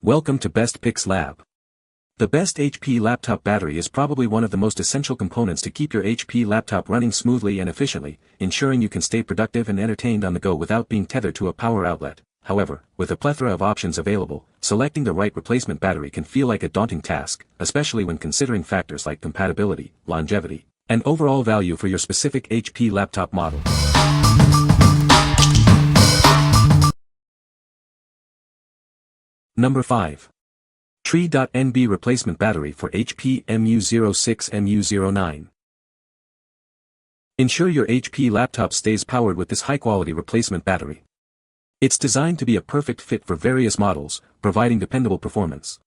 Welcome to Best Picks Lab. The best HP laptop battery is probably one of the most essential components to keep your HP laptop running smoothly and efficiently, ensuring you can stay productive and entertained on the go without being tethered to a power outlet. However, with a plethora of options available, selecting the right replacement battery can feel like a daunting task, especially when considering factors like compatibility, longevity, and overall value for your specific HP laptop model. Number 5. Tree.NB replacement battery for HP MU06MU09. Ensure your HP laptop stays powered with this high-quality replacement battery. It's designed to be a perfect fit for various models, providing dependable performance.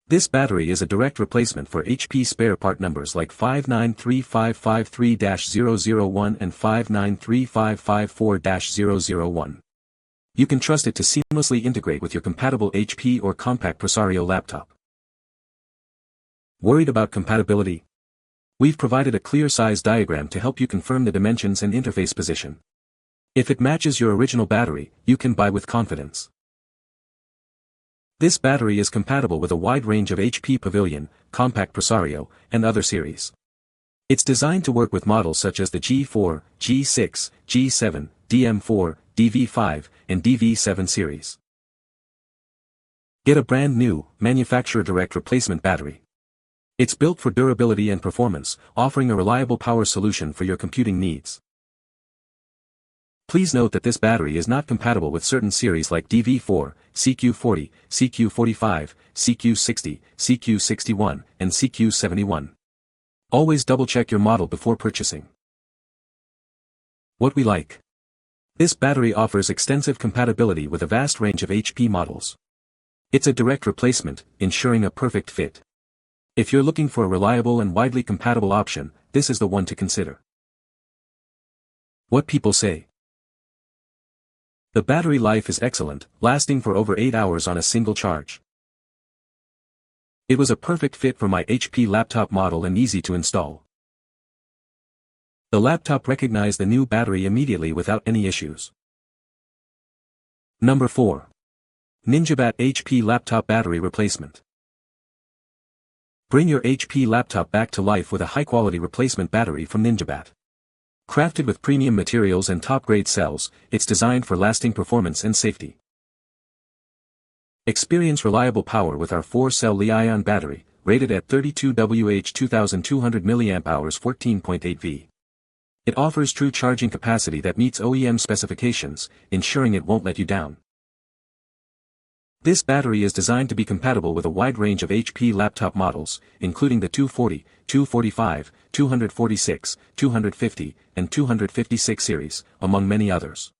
This battery is a direct replacement for HP spare part numbers like 593553-001 and 593554-001. You can trust it to seamlessly integrate with your compatible HP or compact Presario laptop. Worried about compatibility? We've provided a clear size diagram to help you confirm the dimensions and interface position. If it matches your original battery, you can buy with confidence. This battery is compatible with a wide range of HP Pavilion, compact Presario, and other series. It's designed to work with models such as the G4, G6, G7, DM4, DV5, and DV7 series. Get a brand new, manufacturer direct replacement battery. It's built for durability and performance, offering a reliable power solution for your computing needs. Please note that this battery is not compatible with certain series like DV4, CQ40, CQ45, CQ60, CQ61, and CQ71. Always double-check your model before purchasing. What we like. This battery offers extensive compatibility with a vast range of HP models. It's a direct replacement, ensuring a perfect fit. If you're looking for a reliable and widely compatible option, this is the one to consider. What people say. The battery life is excellent, lasting for over 8 hours on a single charge. It was a perfect fit for my HP laptop model and easy to install. The laptop recognized the new battery immediately without any issues. Number 4. NinjaBatt HP laptop battery replacement. Bring your HP laptop back to life with a high-quality replacement battery from NinjaBatt. Crafted with premium materials and top-grade cells, it's designed for lasting performance and safety. Experience reliable power with our 4-cell Li-ion battery, rated at 32Wh 2200 mAh 14.8V. It offers true charging capacity that meets OEM specifications, ensuring it won't let you down. This battery is designed to be compatible with a wide range of HP laptop models, including the 240, 245, 246, 250, and 256 series, among many others.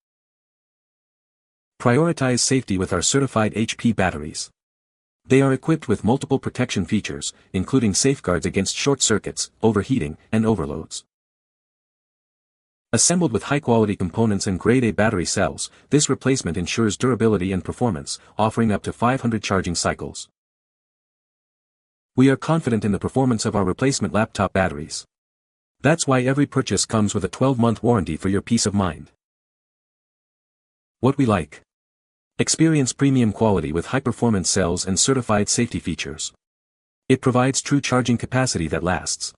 Prioritize safety with our certified HP batteries. They are equipped with multiple protection features, including safeguards against short circuits, overheating, and overloads. Assembled with high-quality components and grade A battery cells, this replacement ensures durability and performance, offering up to 500 charging cycles. We are confident in the performance of our replacement laptop batteries. That's why every purchase comes with a 12-month warranty for your peace of mind. What we like. Experience premium quality with high-performance cells and certified safety features. It provides true charging capacity that lasts.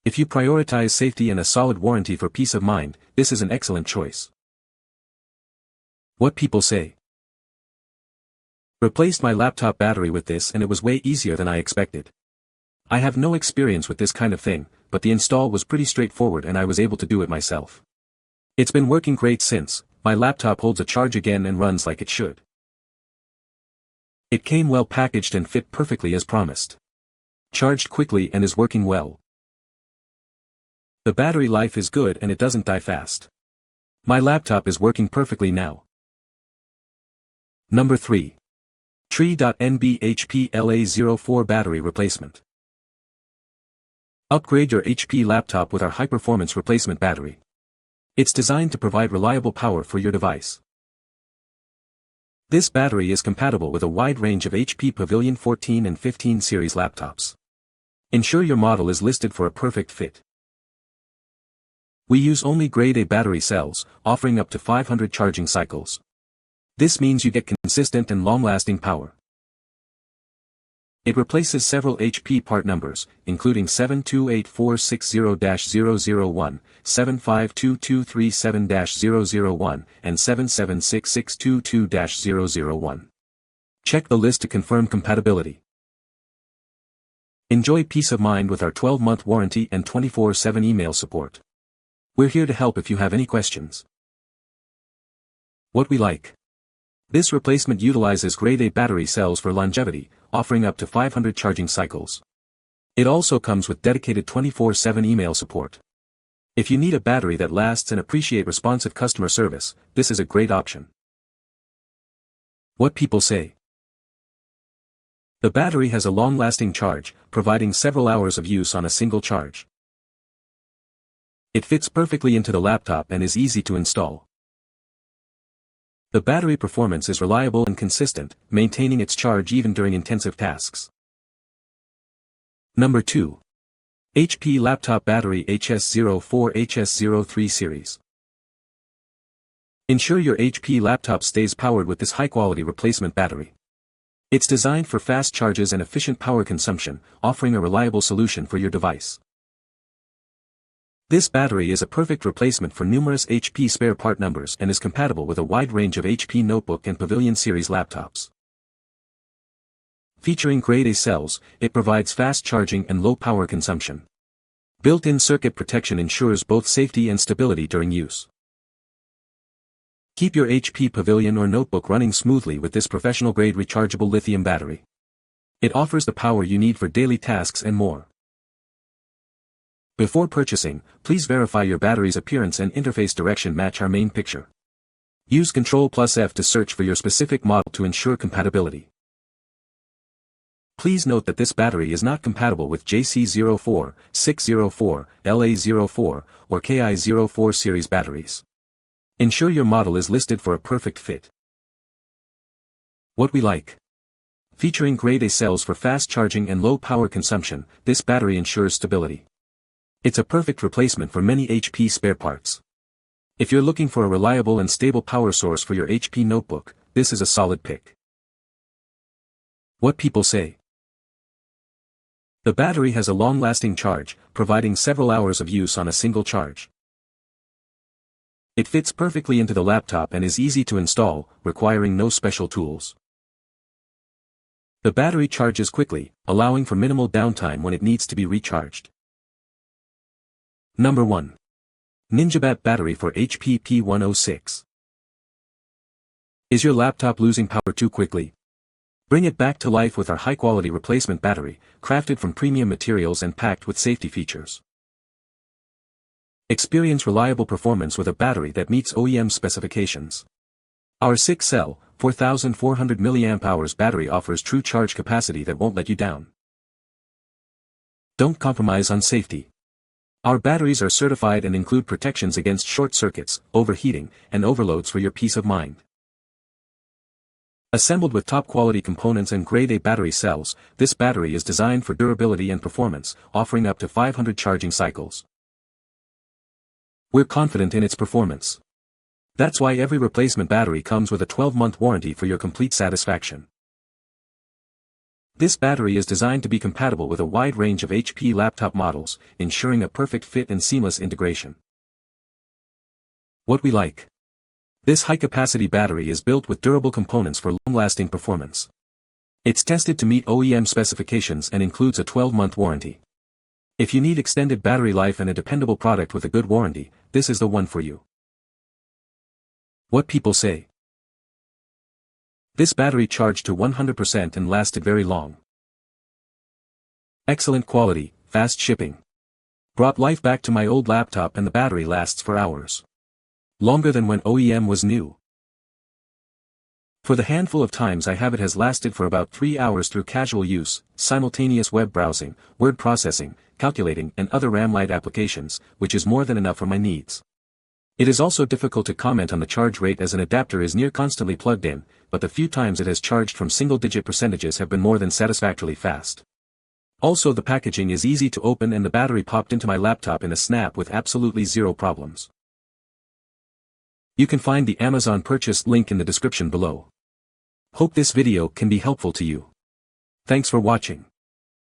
If you prioritize safety and a solid warranty for peace of mind, this is an excellent choice. What people say. Replaced my laptop battery with this and it was way easier than I expected. I have no experience with this kind of thing, but the install was pretty straightforward and I was able to do it myself. It's been working great since. My laptop holds a charge again and runs like it should. It came well packaged and fit perfectly as promised. Charged quickly and is working well. The battery life is good and it doesn't die fast. My laptop is working perfectly now. Number 3. Tree.NB HP LA04 battery replacement. Upgrade your HP laptop with our high-performance replacement battery. It's designed to provide reliable power for your device. This battery is compatible with a wide range of HP Pavilion 14 and 15 series laptops. Ensure your model is listed for a perfect fit. We use only grade A battery cells, offering up to 500 charging cycles. This means you get consistent and long-lasting power. It replaces several HP part numbers, including 7284600-001, 7522237-001, and 7766222-001. Check the list to confirm compatibility. Enjoy peace of mind with our 12-month warranty and 24/7 email support. We're here to help if you have any questions. What we like. This replacement utilizes grade A battery cells for longevity, offering up to 500 charging cycles. It also comes with dedicated 24/7 email support. If you need a battery that lasts and appreciate responsive customer service, this is a great option. What people say. The battery has a long-lasting charge, providing several hours of use on a single charge. It fits perfectly into the laptop and is easy to install. The battery performance is reliable and consistent, maintaining its charge even during intensive tasks. Number 2. HP Laptop Battery HS04-HS03 Series. Ensure your HP laptop stays powered with this high-quality replacement battery. It's designed for fast charges and efficient power consumption, offering a reliable solution for your device. This battery is a perfect replacement for numerous HP spare part numbers and is compatible with a wide range of HP Notebook and Pavilion series laptops. Featuring grade A cells, it provides fast charging and low power consumption. Built-in circuit protection ensures both safety and stability during use. Keep your HP Pavilion or Notebook running smoothly with this professional-grade rechargeable lithium battery. It offers the power you need for daily tasks and more. Before purchasing, please verify your battery's appearance and interface direction match our main picture. Use Ctrl+F to search for your specific model to ensure compatibility. Please note that this battery is not compatible with JC04, 604, LA04, or KI04 series batteries. Ensure your model is listed for a perfect fit. What we like. Featuring grade A cells for fast charging and low power consumption, this battery ensures stability. It's a perfect replacement for many HP spare parts. If you're looking for a reliable and stable power source for your HP notebook, this is a solid pick. What people say. The battery has a long-lasting charge, providing several hours of use on a single charge. It fits perfectly into the laptop and is easy to install, requiring no special tools. The battery charges quickly, allowing for minimal downtime when it needs to be recharged. Number 1. NinjaBatt Battery for HP P106. Is your laptop losing power too quickly? Bring it back to life with our high-quality replacement battery, crafted from premium materials and packed with safety features. Experience reliable performance with a battery that meets OEM specifications. Our 6-cell, 4,400 mAh battery offers true charge capacity that won't let you down. Don't compromise on safety. Our batteries are certified and include protections against short circuits, overheating, and overloads for your peace of mind. Assembled with top-quality components and grade A battery cells, this battery is designed for durability and performance, offering up to 500 charging cycles. We're confident in its performance. That's why every replacement battery comes with a 12-month warranty for your complete satisfaction. This battery is designed to be compatible with a wide range of HP laptop models, ensuring a perfect fit and seamless integration. What we like. This high-capacity battery is built with durable components for long-lasting performance. It's tested to meet OEM specifications and includes a 12-month warranty. If you need extended battery life and a dependable product with a good warranty, this is the one for you. What people say. This battery charged to 100% and lasted very long. Excellent quality, fast shipping. Brought life back to my old laptop and the battery lasts for hours. Longer than when OEM was new. For the handful of times I have it has lasted for about 3 hours through casual use, simultaneous web browsing, word processing, calculating and other RAM-light applications, which is more than enough for my needs. It is also difficult to comment on the charge rate as an adapter is near constantly plugged in, but the few times it has charged from single-digit percentages have been more than satisfactorily fast. Also the packaging is easy to open and the battery popped into my laptop in a snap with absolutely zero problems. You can find the Amazon purchase link in the description below. Hope this video can be helpful to you. Thanks for watching.